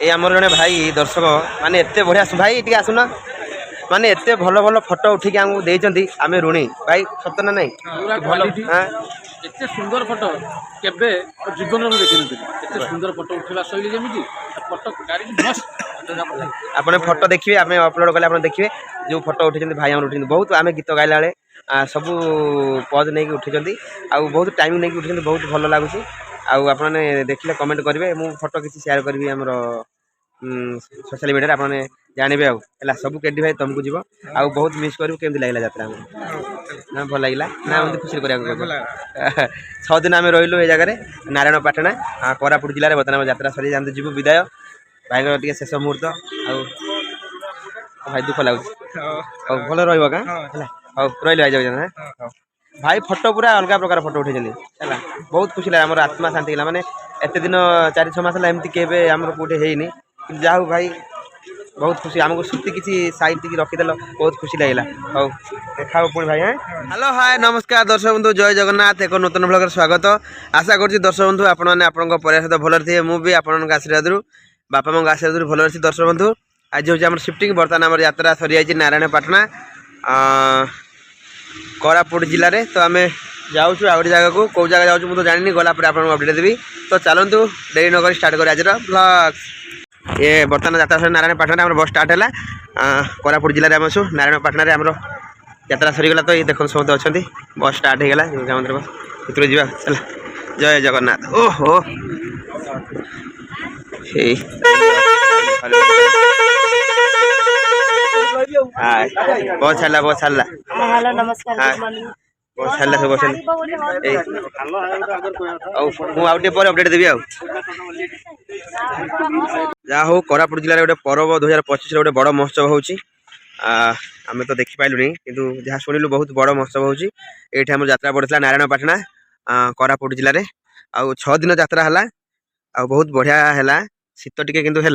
ये आमर जड़े भाई दर्शक माने एत बढ़िया भाई टे आसुना माने एत भल भल फटो उठिक आमको देती आम ऋणी भाई सत ना नहीं भल एत सुंदर फटो केबे जीवन में देखी एत सुंदर फटो उठा शैली जमी फटो आपने फटो देखिए आम अपलोड कले देखिए जो फटो उठे भाई आम उठे बहुत आम गीत गाइला बेले सब पज नहीं उठे बहुत टाइम नहीं उठे बहुत भल लगुच आपने देखिले कमेंट करेंगे मु फोटो किसी शेयर करी आमर सोशल मीडिया आपने जानवे आला सब केडी भाई तुमको जीव आ बहुत मिस करूँ केमती लगे यात्रा ना भल लगे ना खुशी कर 6 दिन आम रही ये जगह नारायण पाटना कोरापुट जिले में बर्तमान यात्रा सरी जाते जीव विदाय भाई टे शेष मुहूर्त भाई दुख लगुच भल रहा हाँ रही भाई जाऊँ भाई फटो पूरा अलग प्रकार फटो उठे है बहुत खुशी लगे आम आत्मा शांति है माने एत दिन 4-6 मास एमती के आम कौटे है जा भाई बहुत खुशी आमको सुती किसी साइड रखीदेल बहुत खुशी लगे हाँ देखा पुणी भाई हाँ हेलो हाय नमस्कार दर्शक बंधु जय जगन्नाथ एक नूतन ब्लॉग स्वागत आशा करुँच दर्शक बंधु आपने परिवार सहित भल थे मुझे आपण आशीर्वाद बापा माँ आशीर्वाद भल अच्छी दर्शक बंधु आज हूँ शिफ्टिंग बर्तमान आम यात्रा सरी जाइए नारायण पाटना कोरापुट जिले में तो आम जाऊँ आ जगह को कौ जगह जाऊँ मुझे जानी गलापर आपको अपडेट देवी तो चलतु देरी नक स्टार्ट कर आज ब्लॉग्स ये बर्तमान यात्रा सर नारायण पाटना बस स्टार्ट है कोरापुट जिले में आम आसु नारायण पाटना आमर यात्रा सरीगला तो ये देखो समस्त अच्छा बस स्टार्ट होगा मंदिर बस भर जावा चल जय जगन्नाथ ओहो बहुत छाला बहुत छाला हेलो नमस्कार बहुत छाला सब बस मुझे अपडेट देवी जहाँ हो कोरापुट जिले में गोटे पर्व 2025 गोटे बड़ महोत्सव होची आम तो देखी पाइलुनी किंतु जहाँ शुणिलु बहुत बड़ महोत्सव होची एठी हमर यात्रा पड़ता नारायण पाटना कोरापुट जिले में आउ 6 दिन यात्रा है बहुत बढ़िया है शीत टिके किंतु है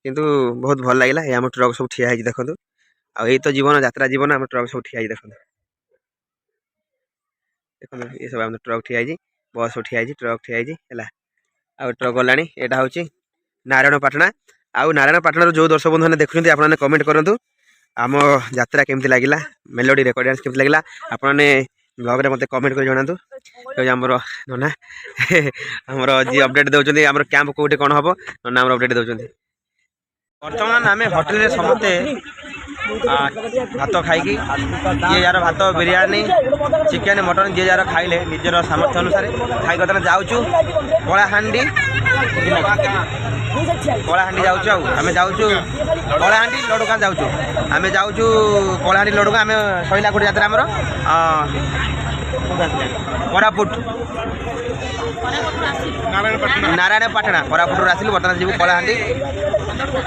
किंतु बहुत भल लगे ये आम ट्रक सब ठिया है देखो आई तो जीवन यात्रा जीवन आम ट्रक सब ठिया देखो देखो ये सब आम ट्रक ठिया बस सब ठिया ट्रक ठिया है आ ट्रक गला यहाँ हूँ नारायण पाटना आउ नारायण पाटना जो दर्शक बंधु मैंने देखुं आपने कमेंट करूँ आम यात्रा केमती लगे मेलोडी रेकर्ड डांस केमती लगे आपने ब्लॉग रे मत कमेंट कर जनातु आमर नना आमर जी अपडेट दौरान आम कैंप कौटे कौन हम नना आम अपडेट दौरान बर्तमान आम होटेल समस्ते भात खाई ये यार भात बिरियानी चिकेन मटन जी यार खाइले निजर सामर्थ्य अनुसार खाई बर्तमान जाऊँ कलाहांडी कलाहांडी जाऊँ आम जाऊँ कलाहांडी लडुगा जाऊँ आम जाऊँ कलाहांडी लडुगा आम सैला गोटे यात्रा आमर कोरापुट नारायण पाटना कोरापुट आसिलु बर्तमान जीव कलाहांडी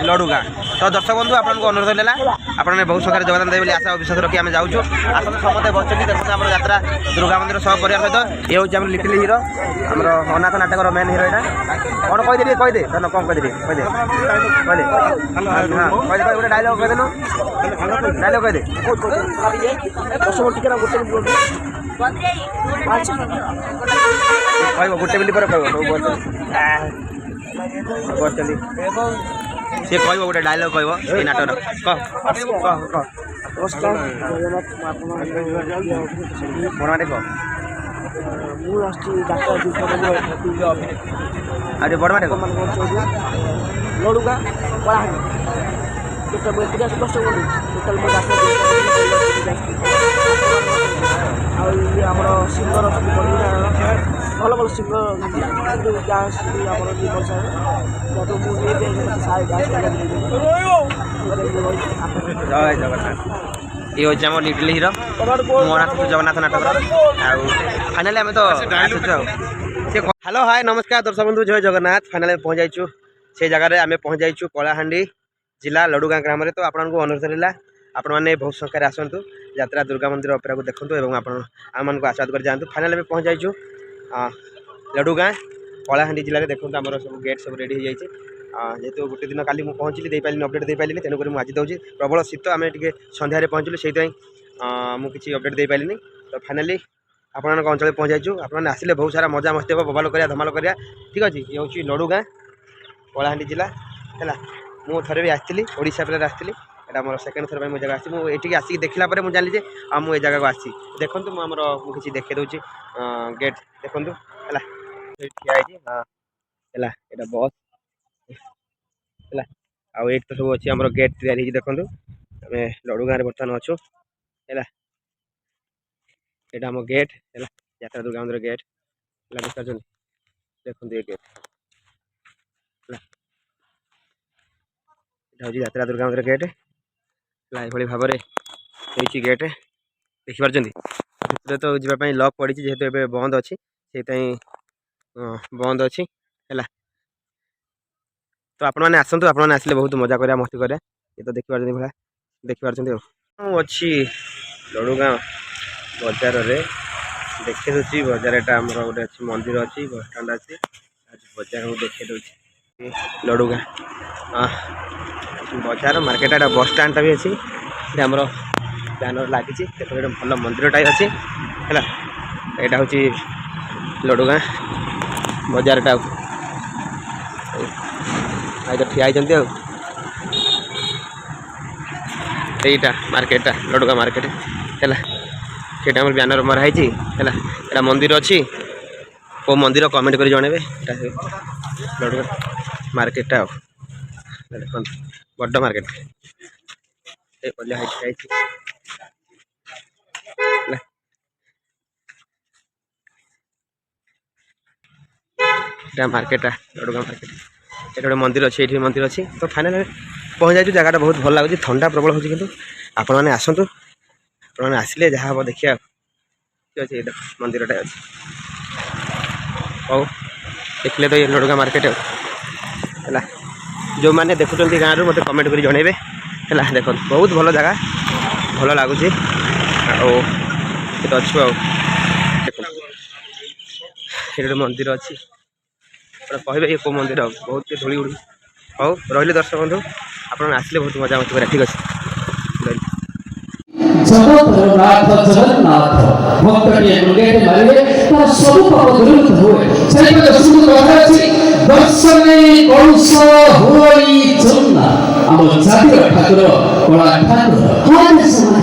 लडुगा तो दर्शक बंधु आपको अनुरोध है आपने बहुत संख्यार योगदान देवे आशा और विश्वास रखी आम जाऊँ आसते समस्त बच्चे देखते आम यात्रा दुर्गा मंदिर सब परिवार सहित ये हूँ लिटिल हिरो आमर अनाथ नाटक मेन हिरो यहाँ कौन कहीदे कहीदे धन कौन कहीदे कहीदे कहीदे गोटे डायलग कहीदेनु डायलग कहीदे कह गोटे मिनिट पर चली सी कह गोटे डायलग कह नाटर बड़माटे कह अरे बड़माटे लडुगा आमर सिंगर भल भल सिंगर डांस जय जगन्नाथ ये हूँ आम लिटिल हिरो मोनाथ जगन्नाथ नाटक फाइनाली आम तो हेलो हाय नमस्कार दर्शक बंधु जय जगन्नाथ फाइनाली पहुँच जाइछु से जगह आम पहुँच जाइछु कलाहांडी जिला लडुगा ग्राम में तो आपको अनुरोध रहा आपण मैंने बहुत संख्यार आसतु यात्रा दुर्गा मंदिर अपेरा को देखूँ और आम मानक आशीर्वाद कर जातु फाइनाल में पहुँच जाइछु लडुगा कलाहांडी जिले में देखते आम सब गेट सब रेडी हो जाए जेहेतु गोटे दिन काली मुझे पहुँचली दे पारे अपडेट दे पारे तेणुक मुझे आज दूसरी प्रबल शीत आम टे सन्धार पहुँचलु से मुझे किसी अपडेट दे पारे तो फाइनाली आपण अंचल पहुँच जाइछु आपने आसिले बहुत सारा मजा मस्ती हम बबाल करा धमाल करा ठीक अच्छे ये हूँ लडुगा कलाहांडी जिला ହେଲା ମୁଁ ଥରେ ବି ଆସିଥିଲି ଓଡ଼ିଶା ପରେ ଆସିଥିଲି এটা আমার সেকেন্ড থর মু জায়গা আসছি মু এটিকে আসি দেখলা পরে মু জানি যে মু এই জায়গা আসছি দেখুন মু আমার মু কিছু দেখে দেছি গেট দেখুন হল ঠিয়া হয়েছি হল এটা বস হল আইটি তো সব অছি আমার গেট তৈরি হয়েছি দেখুন আমি লড়ু গাঁরে বর্তমান অছু হল এটা আমার গেট হল যাত্রা দুর্গা মন্দির গেট হল দেখুন দেখুন এই গেট হল এটা হচ্ছে যাত্রা দুর্গা মন্দির গেট এইভাবে ভাবে হয়েছি গেট দেখিপার ভিতরে তো যাওয়া লক পড়ি যেহেতু এবে বন্ধ অছি সেইপাই বন্ধ অছি হলা তো আপনার আসন্তু আপনার আসলে বহুত মজা করা মস্তি করা এ তো দেখিপার ভাড়া দেখিপার অছি লড়ুগাঁ বজারে দেখে দেছি বজার এটা আমার গোটে ଅଛି মন্দির ଅଛି বস স্ট্যান্ড আছে বজার দেখে দেছি লড়ুগাঁ বজার মার্কেট এটা বস স্ট্যান্ডটা भी ଅଛି এটা আমার ব্যানর লাগিছি দেখো এটা ভালো মন্দিরটাই আছে হলা এটা হচ্ছে লড়ুগাঁ বজারটা আই তো ঠিয়া হইଛନ୍ତି ଆଉ এইটা মার্কেটটা লড়ুগাঁ মার্কেট ହେଲା সেটা আমার ব্যানর মরা হয়েছি ହେଲା এটা মন্দির ଅଛି কেউ মন্দির কমেন্ট করে জনাবে এটা লড়ুগাঁ মার্কেটটা ଆଉ দেখুন বড় মার্কেট এই বলে হয়েছি এটা মার্কেটটা লড়ুগাঁ মার্কেট এটা গোটে মন্দির ଅଛି ଏଠି ମନ୍ଦିର ଅଛି ତ ଫାଇନାଲ ପହଞ୍ଚି ଯାଇଛୁ ଜାଗାଟା ବହୁତ ଭଲ ଲାଗୁଛି ଥଣ୍ଡା ପ୍ରବଳ ହେଉଛି କିନ୍ତୁ ଆପଣମାନେ ଆସନ୍ତୁ ଆପଣମାନେ ଆସିଲେ ଯାହା ହେବ ଦେଖିବା ଠିକ୍ ଅଛି ଏଇଟା ମନ୍ଦିରଟା ଅଛି ହଉ ଦେଖିଲେ ତ ଏ ଲଡ଼ୁଗାଁ ମାର୍କେଟ ଆଉ ହେଲା ଯେଉଁମାନେ ଦେଖୁଛନ୍ତି ଗାଁରୁ ମୋତେ କମେଣ୍ଟ କରି ଜଣାଇବେ ହେଲା ଦେଖନ୍ତୁ ବହୁତ ଭଲ ଜାଗା ଭଲ ଲାଗୁଛି ଆଉ ଏଠି ଅଛୁ ଆଉ ଦେଖନ୍ତୁ ଏଠି ଗୋଟେ ମନ୍ଦିର ଅଛି କହିବେ ଏ କେଉଁ ମନ୍ଦିର ବହୁତ ଧୂଳି ଉଡ଼ୁଛି ହଉ ରହିଲେ ଦର୍ଶକ ବନ୍ଧୁ ଆପଣ ଆସିଲେ ବହୁତ ମଜା ମସ୍ତି କରିବା ଠିକ୍ ଅଛି ରହିଲି ଜଗତରନାଥ ଜଗନ୍ନାଥ ଭକ୍ତଟିଏ ମୃଗେଟେ ମାରିଲେ ତାର ସବୁ ପାପ ଦୂରୀଭୂତ ହୁଏ ସେଇପରି ସୁନ୍ଦର କଥା ଅଛି ଦର୍ଶନେ କଳୁଷ ହୁଇ ଚନ୍ନା ଆମ ଜାତିର ଠାକୁର କଳା ଠାକୁର ହଁ ଦର୍ଶନ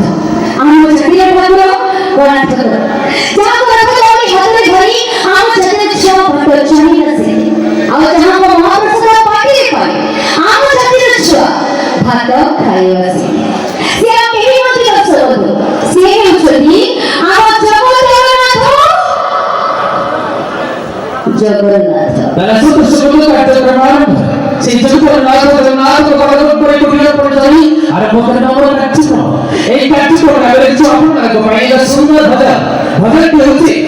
ଆମ ଜାତିର ଠାକୁର କଳା ଠାକୁର ଯାହାକୁ ଆମେ ହାତରେ ଧରି ଆମ ଜାତିର ଛଅ ଫଟୋ ଚାହିଁ ଆସେ ଆଉ ଯାହାଙ୍କ ମହାପ୍ରସାଦ ପାଟିରେ ପାଏ ଆମ ଜାତିର ଛୁଆ ଭାତ ଖାଇ ଆସେ ସେ ଆଉ କେହି ନନ୍ତି ଦର୍ଶକ ସେ ହେଉଛନ୍ତି ଆମ ଜଗନ୍ନାଥ ତାର ସବୁ ସବୁ କାର୍ଯ୍ୟକ୍ରମ ଆରମ୍ଭ সেই জগନ୍ନାଥ জগন্নাଥ ପରମ ପରେ କୋଟିର ପରେ ଯାଇ ଆରମ୍ଭ କରିବା ଆମର କାର୍ଯ୍ୟକ୍ରମ এই କାର୍ଯ୍ୟକ୍ରମ ଆଗରେ କିଛି ଆପଣମାନଙ୍କ ପାଇଁ ଏକ ସୁନ୍ଦର ଭଜନଟି ହେଉଛି